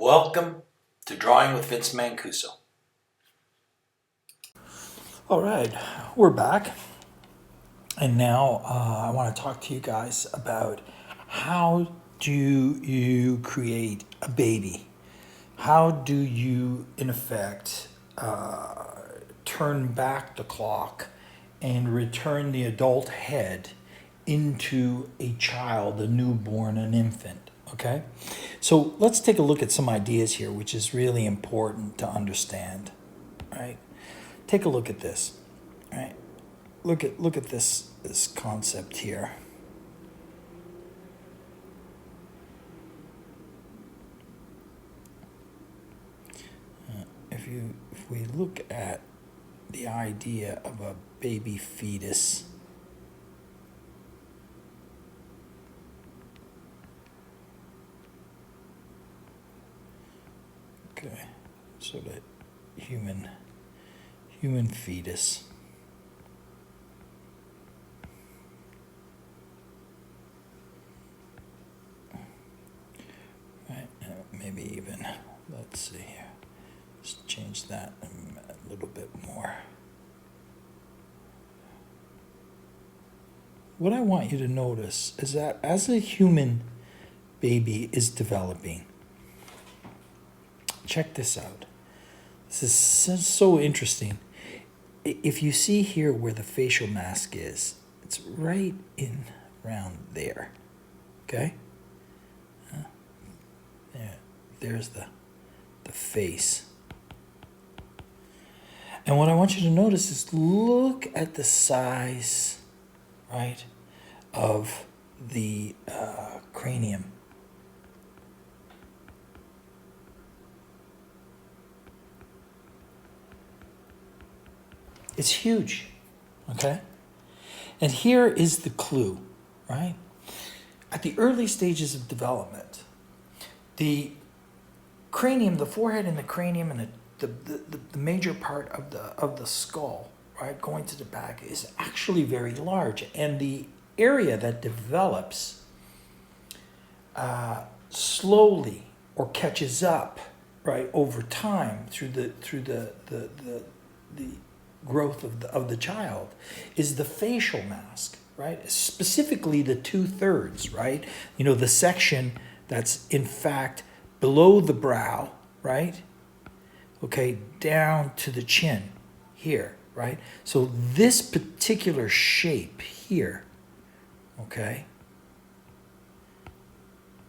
Welcome to Drawing with Vince Mancuso. All right, we're back. And now I want to talk to you guys about how do you create a baby? How do you, in effect, turn back the clock and return the adult head into a child, a newborn, an infant? Okay? So let's take a look at some ideas here, which is really important to understand. Right? Take a look at this. Right? Look at this concept here. If we look at the idea of a baby fetus, okay, so the human fetus. Right, maybe even, let's see here. Let's change that a little bit more. What I want you to notice is that as a human baby is developing, check this out. This is so interesting. If you see here where the facial mask is, it's right in around there. Okay? There's the face. And what I want you to notice is look at the size, right, of the cranium. It's huge, okay? And here is the clue, right? At the early stages of development, the cranium, the forehead and the cranium and the major part of the skull, right, going to the back is actually very large. And the area that develops slowly or catches up, right, over time through the growth of the child is the facial mask, right? Specifically the 2/3, right? You know, the section that's in fact below the brow, right? Okay, down to the chin here, right? So this particular shape here, okay,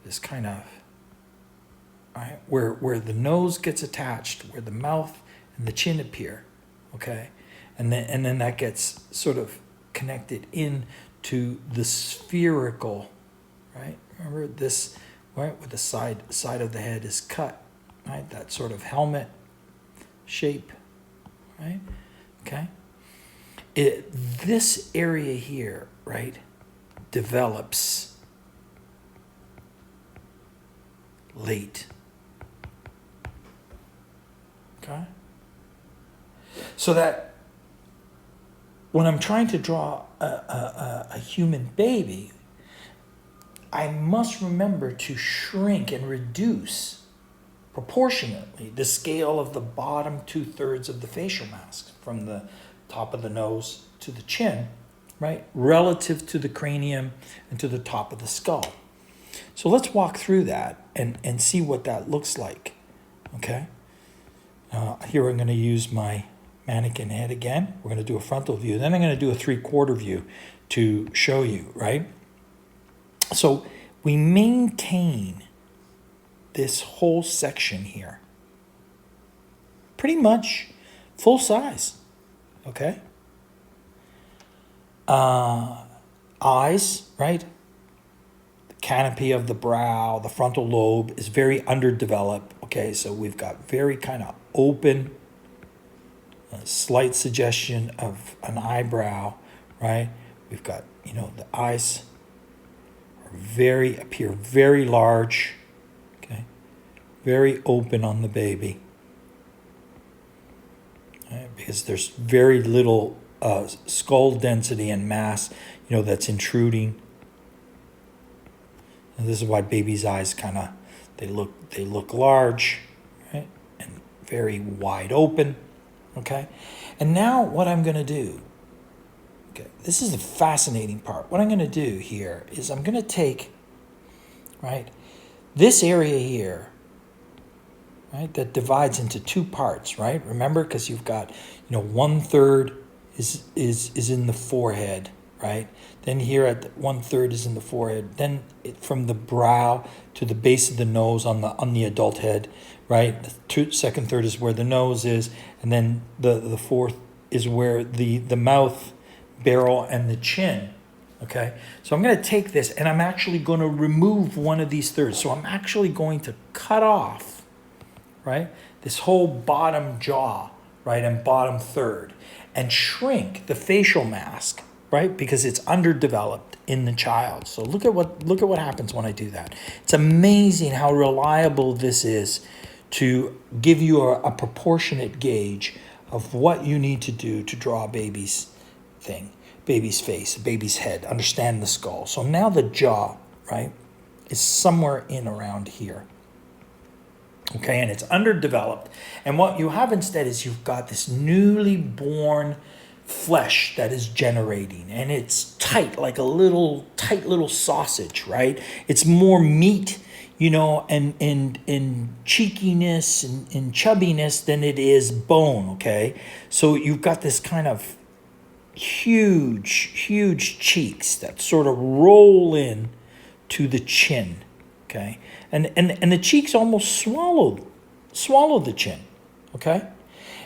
this kind of, right, where the nose gets attached, where the mouth and the chin appear, okay, and then that gets sort of connected into the spherical, right? Remember this, right, where the side of the head is cut, right? That sort of helmet shape, right? Okay. This area here, right, develops late. Okay. So that when I'm trying to draw a human baby, I must remember to shrink and reduce proportionately the scale of the bottom 2/3 of the facial mask from the top of the nose to the chin, right, relative to the cranium and to the top of the skull. So let's walk through that and see what that looks like, okay? Here I'm going to use my mannequin head again. We're going to do a frontal view. Then I'm going to do a 3/4 view to show you, right? So we maintain this whole section here pretty much full size, okay? Eyes, right? The canopy of the brow, the frontal lobe is very underdeveloped, okay? So we've got very kind of open, a slight suggestion of an eyebrow, right? We've got, you know, the eyes appear very large, okay? Very open on the baby, right? Because there's very little skull density and mass, that's intruding. And this is why babies' eyes kind of They look large, right? And very wide open, okay? And now what I'm going to do, okay, this is the fascinating part. What I'm going to do here is I'm going to take, right, this area here, right, that divides into two parts, right? Remember, because you've got, 1/3 is in the forehead, right? Then here at 1/3 is in the forehead. Then from the brow to the base of the nose on the adult head, right? The second third is where the nose is, and then the fourth is where the mouth, barrel, and the chin. Okay, so I'm going to take this and I'm actually going to remove one of these thirds. So I'm actually going to cut off, right, this whole bottom jaw, right, and bottom third, and shrink the facial mask, right, because it's underdeveloped in the child. So look at what happens when I do that. It's amazing how reliable this is to give you a proportionate gauge of what you need to do to draw a baby's face, baby's head, understand the skull. So now the jaw, right, is somewhere in around here. Okay, and it's underdeveloped. And what you have instead is you've got this newly born flesh that is generating, and it's tight, like a tight little sausage, right? It's more meat, and cheekiness and chubbiness than it is bone, okay? So you've got this kind of huge cheeks that sort of roll in to the chin, okay? And the cheeks almost swallow the chin, okay?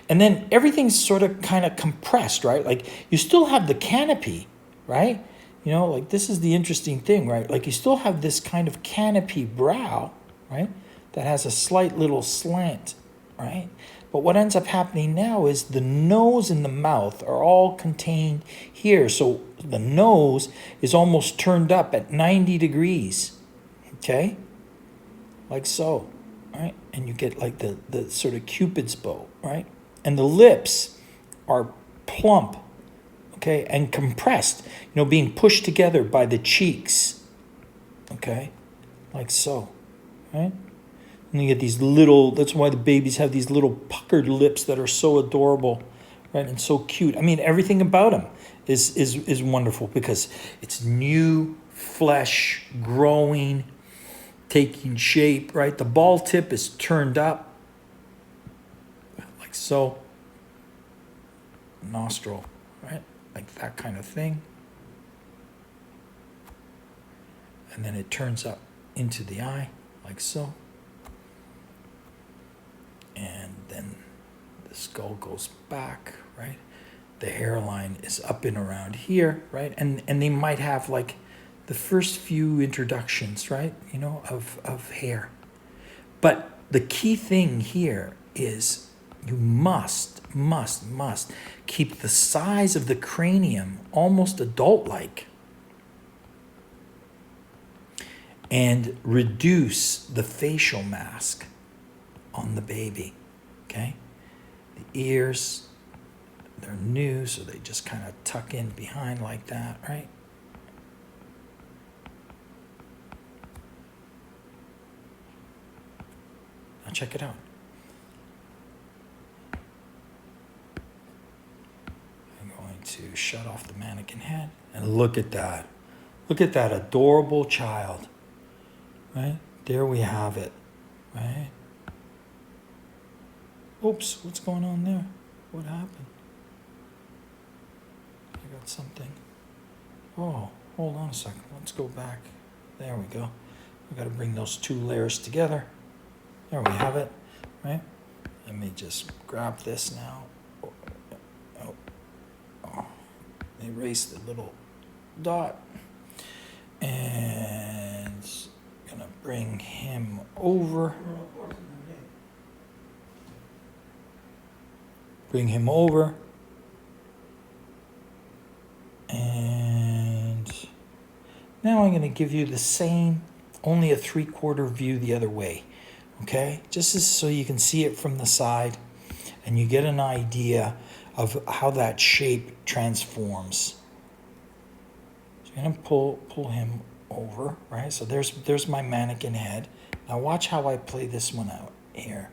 And then everything's sort of kind of compressed, right? Like you still have the canopy, right? Like this is the interesting thing, right? Like you still have this kind of canopy brow, right? That has a slight little slant, right? But what ends up happening now is the nose and the mouth are all contained here. So the nose is almost turned up at 90 degrees, okay? Like so, right? And you get like the sort of Cupid's bow, right? And the lips are plump, okay, and compressed, being pushed together by the cheeks, okay? Like so, right? And you get these that's why the babies have these little puckered lips that are so adorable, right? And so cute. I mean, everything about them is wonderful because it's new flesh growing, taking shape, right? The ball tip is turned up, like so. Nostril, right? Like that kind of thing. And then it turns up into the eye, like so. And then the skull goes back, right? The hairline is up and around here, right? And they might have like the first few introductions, right? Of hair. But the key thing here is you must keep the size of the cranium almost adult-like and reduce the facial mask on the baby, okay? The ears, they're new, so they just kind of tuck in behind like that, right? Now check it out. I'm going to shut off the mannequin head and look at that. Look at that adorable child, right? There we have it, right? Oops, what's going on there? What happened? I got something. Oh, hold on a second. Let's go back. There we go. We got to bring those two layers together. There we have it, right? Let me just grab this now. Oh. Erase the little dot. And gonna bring him over. Bring him over. And now I'm going to give you the same, only a 3/4 view the other way. Okay? Just so you can see it from the side and you get an idea of how that shape transforms. So I'm going to pull him over, right? So there's my mannequin head. Now watch how I play this one out here.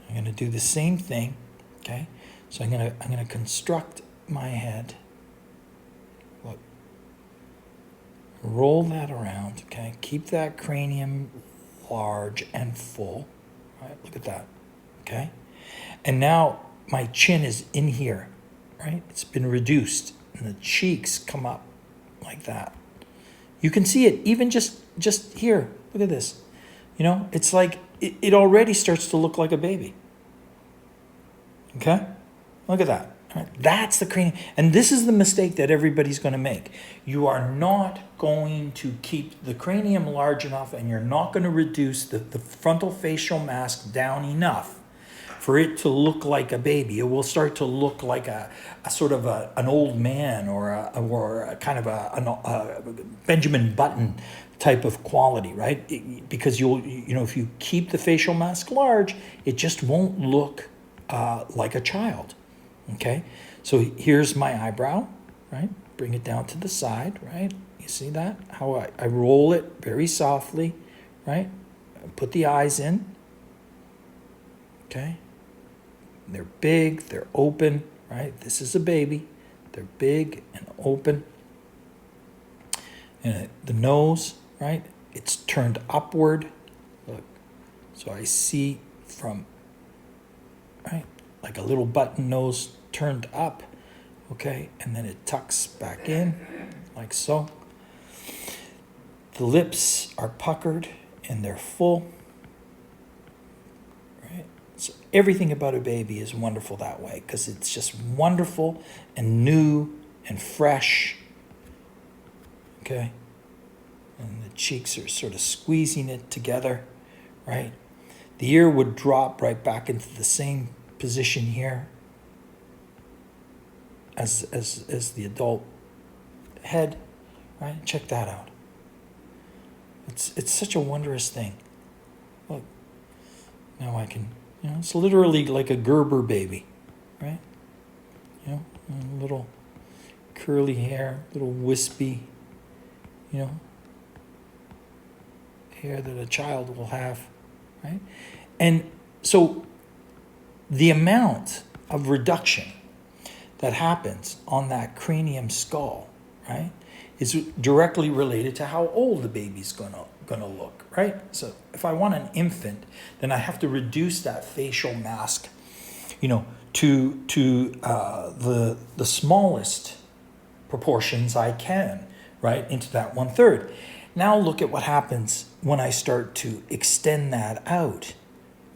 I'm going to do the same thing, okay? So I'm going to construct my head. Look. Roll that around, okay? Keep that cranium large and full. Right? Look at that. Okay? And now my chin is in here, right? It's been reduced and the cheeks come up like that. You can see it even just here. Look at this. You know, it's like it already starts to look like a baby. Okay? Look at that. Right? That's the cranium. And this is the mistake that everybody's going to make. You are not going to keep the cranium large enough, and you're not going to reduce the frontal facial mask down enough for it to look like a baby. It will start to look like a sort of an old man or a kind of a Benjamin Button type of quality, right? Because if you keep the facial mask large, it just won't look like a child. Okay, so here's my eyebrow, right? Bring it down to the side, right? You see that? How I roll it very softly, right? Put the eyes in. Okay. They're big, they're open, right? This is a baby. They're big and open. And the nose, right? It's turned upward. Look. So I see from, right? Like a little button nose turned up, okay, and then it tucks back in, like so. The lips are puckered and they're full, right? So everything about a baby is wonderful that way because it's just wonderful and new and fresh, okay? And the cheeks are sort of squeezing it together, right? The ear would drop right back into the same position here as the adult head, right? Check that out. It's such a wondrous thing. Look, now I can, it's literally like a Gerber baby, right? A little curly hair, little wispy, hair that a child will have, right? And so the amount of reduction that happens on that cranium skull, right, is directly related to how old the baby's gonna look, right? So if I want an infant, then I have to reduce that facial mask, to the smallest proportions I can, right, into that 1/3. Now look at what happens when I start to extend that out,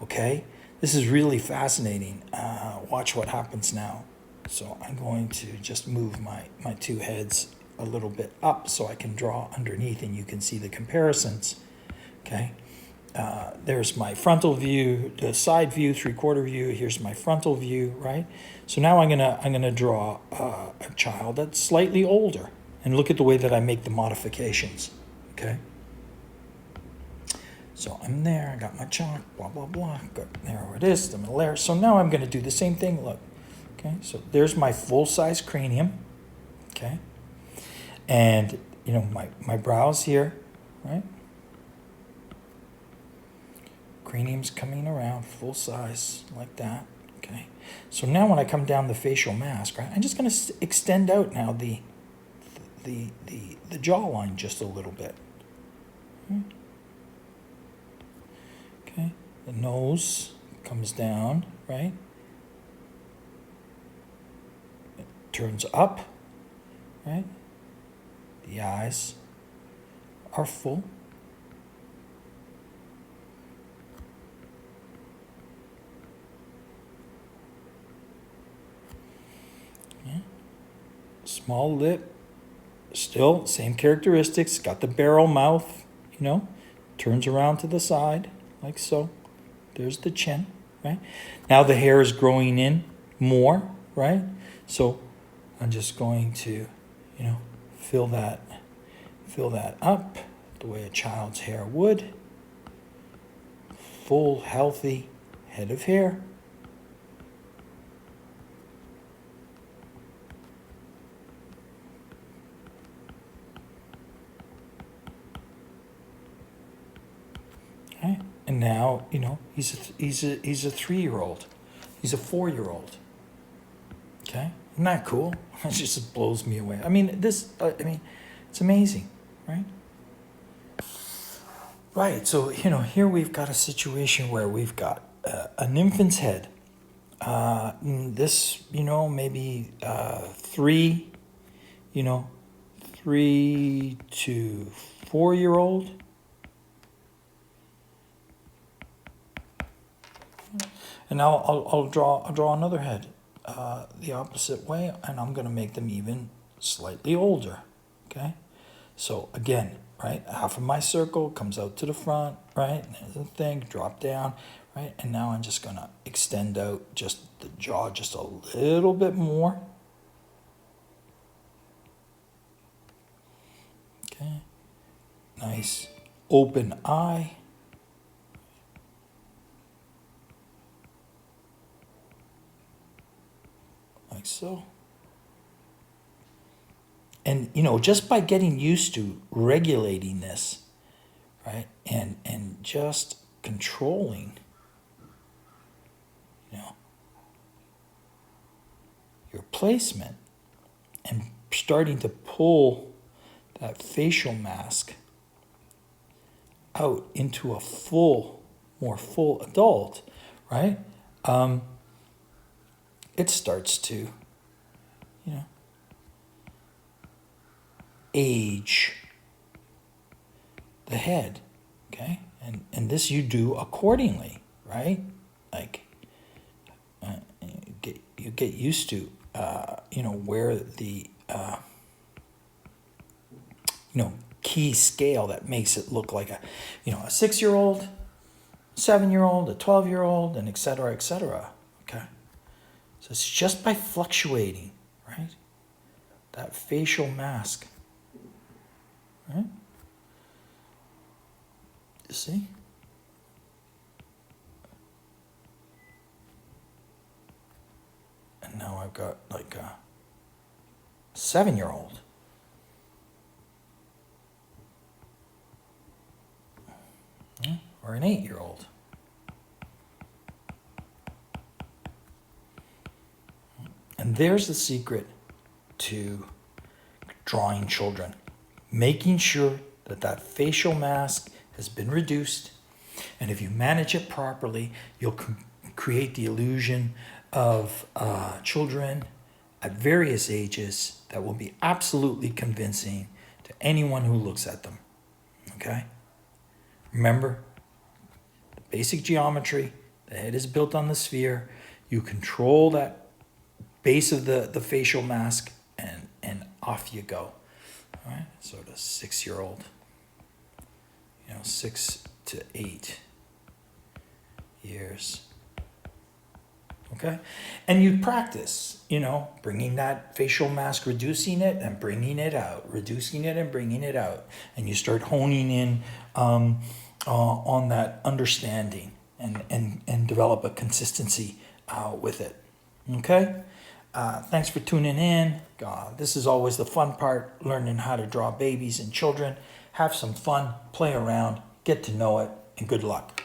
okay? This is really fascinating. Watch what happens now. So I'm going to just move my two heads a little bit up so I can draw underneath and you can see the comparisons, okay? There's my frontal view, the side view, 3/4 view. Here's my frontal view, right? So now I'm gonna draw a child that's slightly older, and look at the way that I make the modifications, okay? So I'm there. I got my chalk, blah blah blah. There it is. I'm gonna layer. So now I'm gonna do the same thing. Look, okay. So there's my full-size cranium, okay, and my brows here, right? Cranium's coming around full size like that, okay? So now when I come down the facial mask, right, I'm just going to extend out now the jawline just a little bit. Okay, the nose comes down, right? It turns up, right? The eyes are full. Small lip, still same characteristics, got the barrel mouth, turns around to the side like so. There's the chin, right? Now the hair is growing in more, right? So I'm just going to, fill that up the way a child's hair would. Full, healthy head of hair. And now, you know, he's a 3-year-old. He's a 4-year-old. Okay? Isn't that cool? It just blows me away. I mean, it's amazing, right? Right, so, you know, here we've got a situation where we've got an infant's head. This, you know, maybe 3 to 4-year-old. And now I'll draw another head the opposite way, and I'm going to make them even slightly older. Okay, so again, right, half of my circle comes out to the front, right, and there's a thing, drop down, right, and now I'm just going to extend out just the jaw just a little bit more. Okay, nice open eye. Like so. And, you know, just by getting used to regulating this, right, and just controlling, you know, your placement and starting to pull that facial mask out into a more full adult, right? It starts to, you know, age the head, okay? And this you do accordingly, right? Like, you get used to, you know, where the, you know, key scale that makes it look like a 6-year-old, 7-year-old, a 12-year-old, and et cetera, okay? So it's just by fluctuating, right? That facial mask, right? You see? And now I've got like a 7-year-old. Or an 8-year-old. And there's the secret to drawing children. Making sure that that facial mask has been reduced. And if you manage it properly, you'll create the illusion of children at various ages that will be absolutely convincing to anyone who looks at them. Okay? Remember, the basic geometry, the head is built on the sphere. You control that base of the facial mask, and off you go. All right, so the 6-year-old, 6 to 8 years. Okay, and you practice, bringing that facial mask, reducing it and bringing it out, reducing it and bringing it out, and you start honing in on that understanding and develop a consistency with it. Okay. Thanks for tuning in. This is always the fun part, learning how to draw babies and children. Have some fun, play around, get to know it, and good luck.